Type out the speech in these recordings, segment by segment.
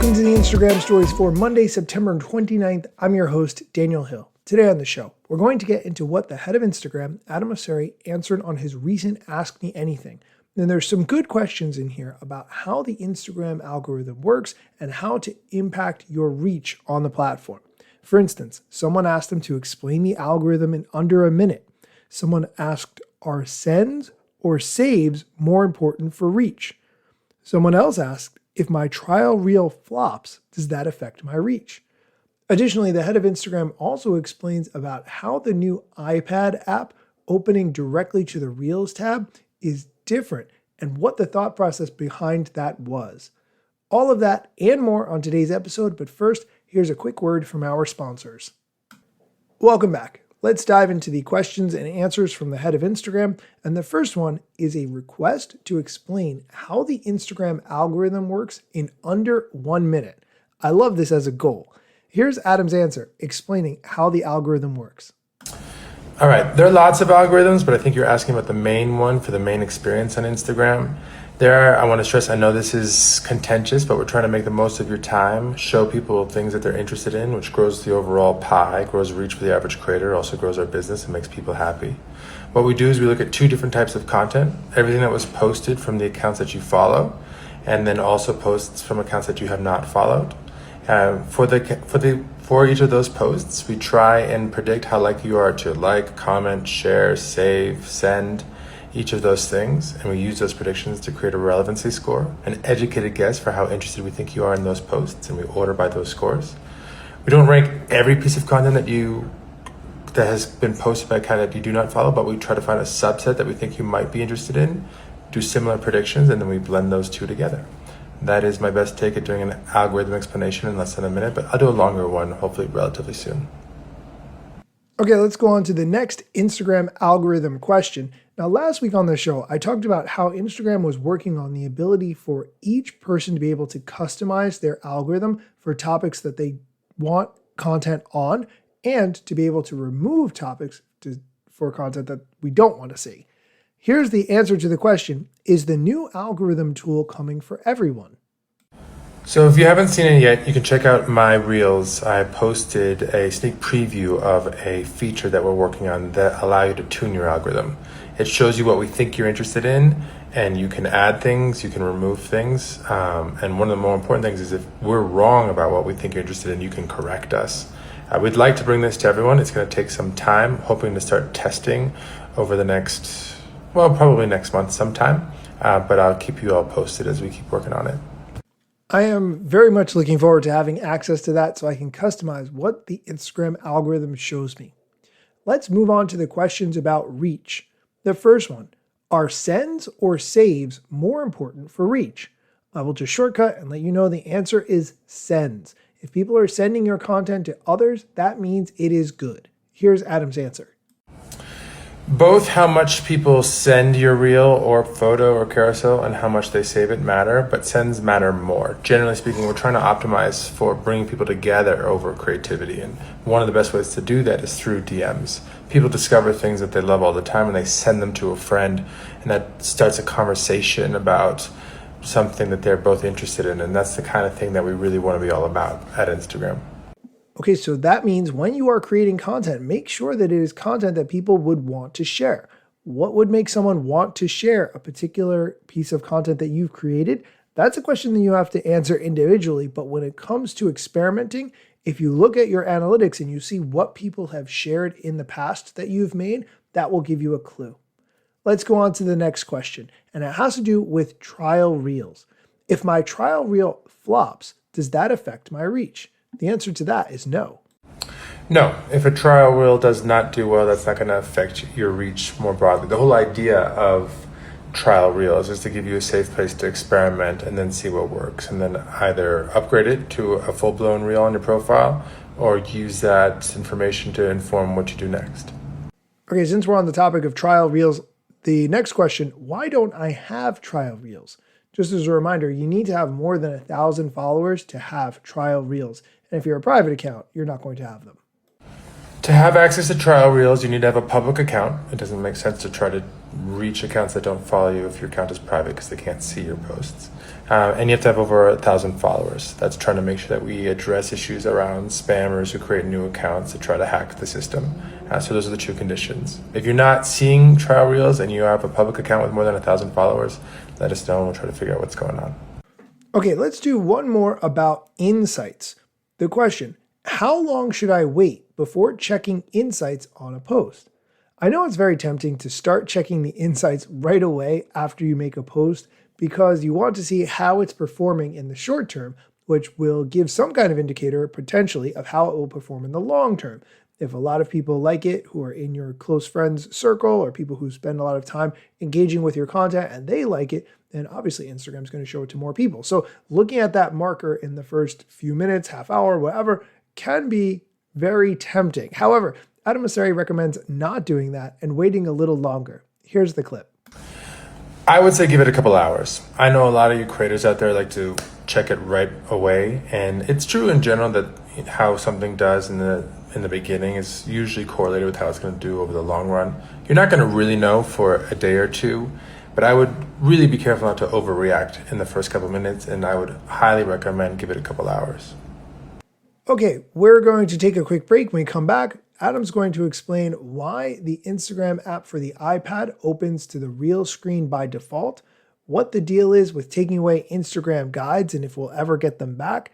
Welcome to the Instagram Stories for Monday, September 29th. I'm your host, Daniel Hill. Today on the show, we're going to get into what the head of Instagram, Adam Mosseri, answered on his recent Ask Me Anything. And there's some good questions in here about how the Instagram algorithm works and how to impact your reach on the platform. For instance, someone asked him to explain the algorithm in under a minute. Someone asked, are sends or saves more important for reach? Someone else asked, if my trial reel flops, does that affect my reach? Additionally, the head of Instagram also explains about how the new iPad app opening directly to the Reels tab is different and what the thought process behind that was. All of that and more on today's episode, but first, here's a quick word from our sponsors. Welcome back. Let's dive into the questions and answers from the head of Instagram. And the first one is a request to explain how the Instagram algorithm works in under 1 minute. I love this as a goal. Here's Adam's answer, explaining how the algorithm works. All right, there are lots of algorithms, but I think you're asking about the main one for the main experience on Instagram. I want to stress, I know this is contentious, but we're trying to make the most of your time, show people things that they're interested in, which grows the overall pie, grows reach for the average creator, also grows our business and makes people happy. What we do is we look at two different types of content, everything that was posted from the accounts that you follow, and then also posts from accounts that you have not followed. For each of those posts, we try and predict how likely you are to like, comment, share, save, send, each of those things, and we use those predictions to create a relevancy score, an educated guess for how interested we think you are in those posts, and we order by those scores. We don't rank every piece of content that has been posted by a account that you do not follow, but we try to find a subset that we think you might be interested in, do similar predictions, and then we blend those two together. That is my best take at doing an algorithm explanation in less than a minute, but I'll do a longer one, hopefully relatively soon. Okay, let's go on to the next Instagram algorithm question. Now, last week on the show, I talked about how Instagram was working on the ability for each person to be able to customize their algorithm for topics that they want content on and to be able to remove topics for content that we don't want to see. Here's the answer to the question, is the new algorithm tool coming for everyone? So if you haven't seen it yet, you can check out my Reels. I posted a sneak preview of a feature that we're working on that allow you to tune your algorithm. It shows you what we think you're interested in, and you can add things, you can remove things. And one of the more important things is if we're wrong about what we think you're interested in, you can correct us. We'd like to bring this to everyone. It's going to take some time, hoping to start testing over probably next month sometime. But I'll keep you all posted as we keep working on it. I am very much looking forward to having access to that so I can customize what the Instagram algorithm shows me. Let's move on to the questions about reach. The first one, are sends or saves more important for reach? I will just shortcut and let you know the answer is sends. If people are sending your content to others, that means it is good. Here's Adam's answer. Both how much people send your reel or photo or carousel and how much they save it matter, but sends matter more. Generally speaking, we're trying to optimize for bringing people together over creativity. And one of the best ways to do that is through DMs. People discover things that they love all the time and they send them to a friend, and that starts a conversation about something that they're both interested in. And that's the kind of thing that we really want to be all about at Instagram. Okay, so that means when you are creating content, make sure that it is content that people would want to share. What would make someone want to share a particular piece of content that you've created? That's a question that you have to answer individually, but when it comes to experimenting, if you look at your analytics and you see what people have shared in the past that you've made, that will give you a clue. Let's go on to the next question, and it has to do with trial reels. If my trial reel flops, does that affect my reach? The answer to that is no. No, if a trial reel does not do well, that's not going to affect your reach more broadly. The whole idea of trial reels is to give you a safe place to experiment and then see what works, and then either upgrade it to a full-blown reel on your profile or use that information to inform what you do next. Okay, since we're on the topic of trial reels, the next question, why don't I have trial reels? Just as a reminder, you need to have more than 1,000 followers to have trial reels. And if you're a private account, you're not going to have them. To have access to trial reels, you need to have a public account. It doesn't make sense to try to reach accounts that don't follow you if your account is private because they can't see your posts. And you have to have over 1,000 followers. That's trying to make sure that we address issues around spammers who create new accounts to try to hack the system. So those are the two conditions. If you're not seeing trial reels and you have a public account with more than 1,000 followers, let us know and we'll try to figure out what's going on. Okay, let's do one more about insights. The question, how long should I wait before checking insights on a post? I know it's very tempting to start checking the insights right away after you make a post because you want to see how it's performing in the short term, which will give some kind of indicator potentially of how it will perform in the long term. If a lot of people like it who are in your close friends circle or people who spend a lot of time engaging with your content and they like it, then obviously Instagram's going to show it to more people. So looking at that marker in the first few minutes, half hour, whatever, can be very tempting. However, Adam Mosseri recommends not doing that and waiting a little longer. Here's the clip. I would say give it a couple hours. I know a lot of you creators out there like to check it right away, and it's true in general that how something does in the beginning is usually correlated with how it's going to do over the long run. You're not going to really know for a day or two, but I would really be careful not to overreact in the first couple minutes, and I would highly recommend give it a couple hours. Okay, we're going to take a quick break. When we come back, Adam's going to explain why the Instagram app for the iPad opens to the Reel screen by default, what the deal is with taking away Instagram guides and if we'll ever get them back,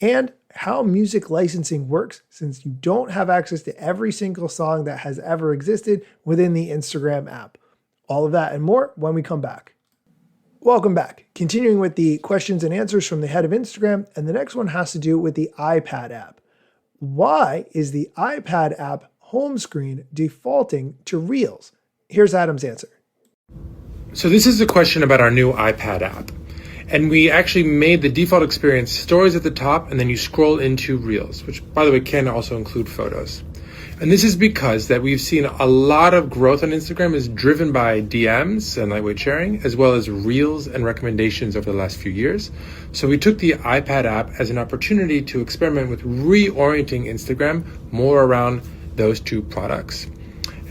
and how music licensing works since you don't have access to every single song that has ever existed within the Instagram app. All of that and more when we come back. Welcome back. Continuing with the questions and answers from the head of Instagram, and the next one has to do with the iPad app. Why is the iPad app home screen defaulting to Reels? Here's Adam's answer. So this is a question about our new iPad app. And we actually made the default experience stories at the top, and then you scroll into Reels, which, by the way, can also include photos. And this is because that we've seen a lot of growth on Instagram is driven by DMs and lightweight sharing, as well as Reels and recommendations over the last few years. So we took the iPad app as an opportunity to experiment with reorienting Instagram more around those two products.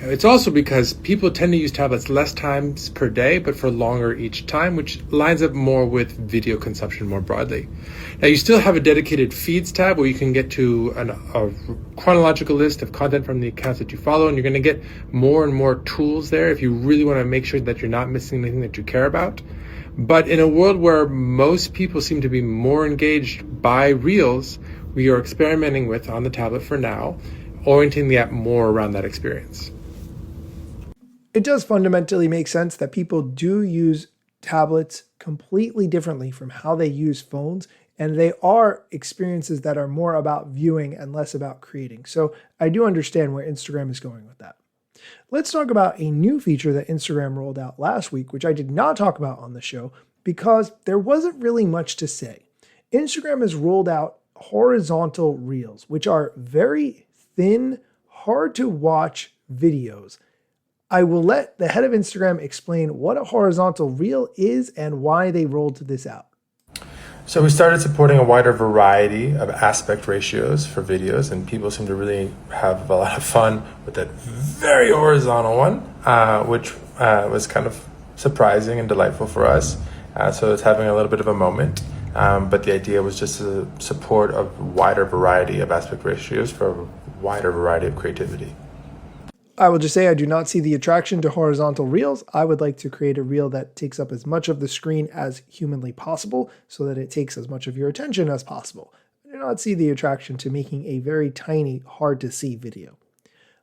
It's also because people tend to use tablets less times per day, but for longer each time, which lines up more with video consumption more broadly. Now, you still have a dedicated feeds tab where you can get to a chronological list of content from the accounts that you follow, and you're going to get more and more tools there if you really want to make sure that you're not missing anything that you care about. But in a world where most people seem to be more engaged by Reels, we are experimenting with, on the tablet for now, orienting the app more around that experience. It does fundamentally make sense that people do use tablets completely differently from how they use phones, and they are experiences that are more about viewing and less about creating. So I do understand where Instagram is going with that. Let's talk about a new feature that Instagram rolled out last week, which I did not talk about on the show because there wasn't really much to say. Instagram has rolled out horizontal reels, which are very thin, hard to watch videos. I will let the head of Instagram explain what a horizontal reel is and why they rolled this out. So we started supporting a wider variety of aspect ratios for videos, and people seem to really have a lot of fun with that very horizontal one, which was kind of surprising and delightful for us. So it's having a little bit of a moment, but the idea was just to support a wider variety of aspect ratios for a wider variety of creativity. I will just say I do not see the attraction to horizontal reels. I would like to create a reel that takes up as much of the screen as humanly possible so that it takes as much of your attention as possible. I do not see the attraction to making a very tiny, hard to see video.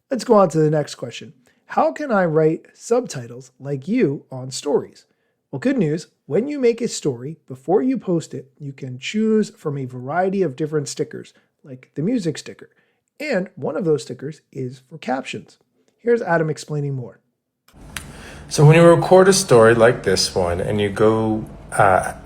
Let's go on to the next question. How can I write subtitles like you on stories? Well, good news. When you make a story, before you post it, you can choose from a variety of different stickers, like the music sticker. And one of those stickers is for captions. Here's Adam explaining more. So when you record a story like this one and you go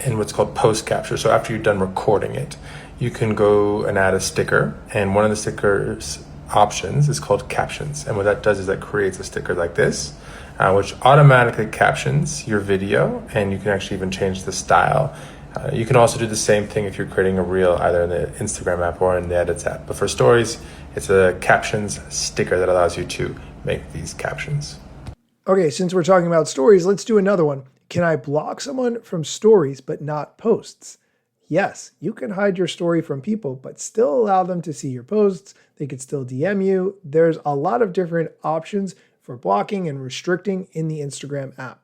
in what's called post capture, so after you're done recording it, you can go and add a sticker, and one of the stickers options is called captions. And what that does is that creates a sticker like this, which automatically captions your video, and you can actually even change the style You can also do the same thing if you're creating a reel either in the Instagram app or in the Edits app. But for stories, it's a captions sticker that allows you to make these captions. Okay, since we're talking about stories, let's do another one. Can I block someone from stories but not posts? Yes, you can hide your story from people, but still allow them to see your posts. They could still DM you. There's a lot of different options for blocking and restricting in the Instagram app.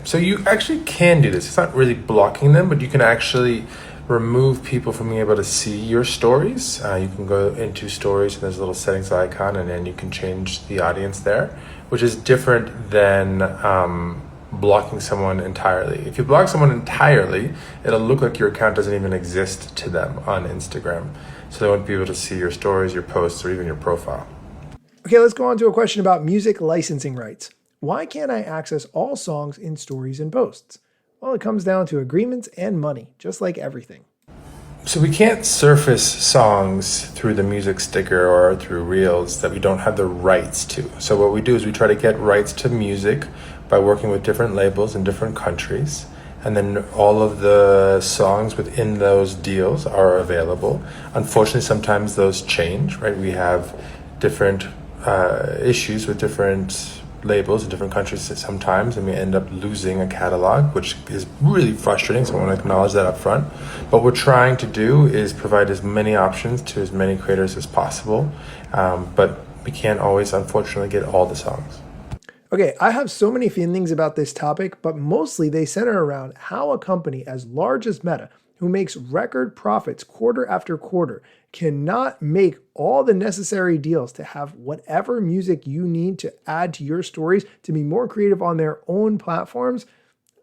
So you actually can do this. It's not really blocking them, but you can actually remove people from being able to see your stories. You can go into stories and there's a little settings icon, and then you can change the audience there, which is different than blocking someone entirely. If you block someone entirely, it'll look like your account doesn't even exist to them on Instagram. So they won't be able to see your stories, your posts, or even your profile. Okay, let's go on to a question about music licensing rights. Why can't I access all songs in stories and posts? Well, it comes down to agreements and money, just like everything. So we can't surface songs through the music sticker or through reels that we don't have the rights to. So what we do is we try to get rights to music by working with different labels in different countries. And then all of the songs within those deals are available. Unfortunately, sometimes those change, right? We have different issues with different labels in different countries sometimes, and we end up losing a catalog, which is really frustrating, so I want to acknowledge that up front. What we're trying to do is provide as many options to as many creators as possible, but we can't always, unfortunately, get all the songs. Okay, I have so many feelings about this topic, but mostly they center around how a company as large as Meta, who makes record profits quarter after quarter, cannot make all the necessary deals to have whatever music you need to add to your stories to be more creative on their own platforms.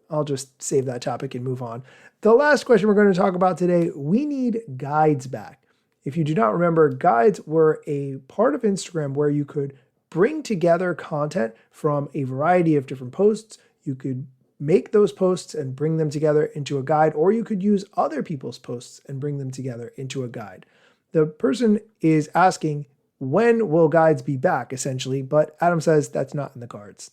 I'll just save that topic and move on. The last question we're going to talk about today, we need guides back. If you do not remember, guides were a part of Instagram where you could bring together content from a variety of different posts. You could make those posts and bring them together into a guide, or you could use other people's posts and bring them together into a guide. The person is asking, when will guides be back, essentially, but Adam says that's not in the cards.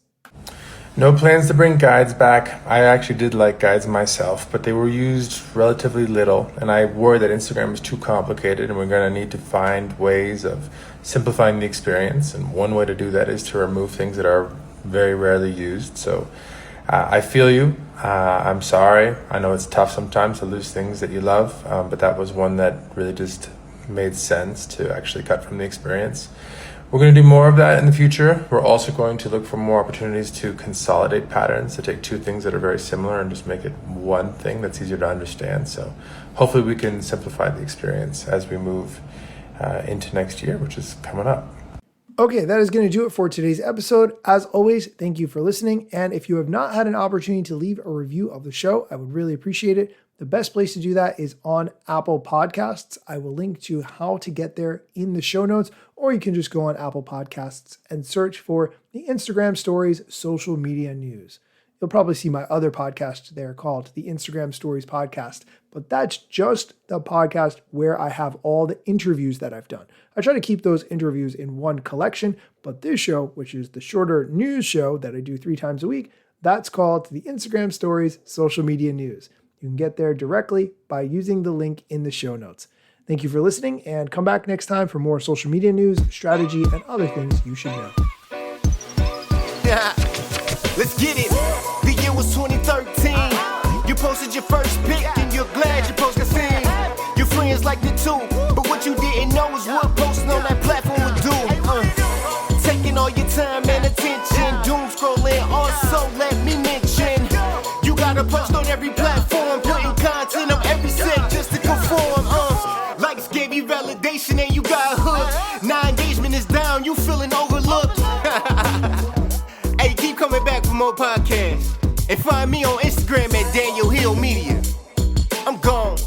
No plans to bring guides back. I actually did like guides myself, but they were used relatively little, and I worry that Instagram is too complicated, and we're going to need to find ways of simplifying the experience, and one way to do that is to remove things that are very rarely used. So I feel you. I'm sorry. I know it's tough sometimes to lose things that you love, but that was one that really just made sense to actually cut from the experience. We're going to do more of that in the future. We're also going to look for more opportunities to consolidate patterns, to take two things that are very similar and just make it one thing that's easier to understand. So hopefully we can simplify the experience as we move into next year, which is coming up. Okay, that is going to do it for today's episode. As always, thank you for listening. And if you have not had an opportunity to leave a review of the show, I would really appreciate it. The best place to do that is on Apple Podcasts. I will link to how to get there in the show notes, or you can just go on Apple Podcasts and search for the Instagram Stories Social Media News. You'll probably see my other podcast there called the Instagram Stories Podcast, but that's just the podcast where I have all the interviews that I've done. I try to keep those interviews in one collection, but this show, which is the shorter news show that I do 3 times a week, that's called the Instagram Stories Social Media News. You can get there directly by using the link in the show notes. Thank you for listening, and come back next time for more social media news, strategy, and other things you should know. Let's get it. The year was 2013. You posted your first pic and you're glad your post got seen. Your friends liked it too, but what you didn't know is what posting on that platform would do. Taking all your time and attention, doom scrolling. Also, let me mention, you gotta post on every platform, putting content on every set just to conform. Likes gave you validation and you got hooked. Now engagement is down, you feeling overlooked. Hey, keep coming back for more podcasts. And find me on Instagram at Daniel Hill Media. I'm gone.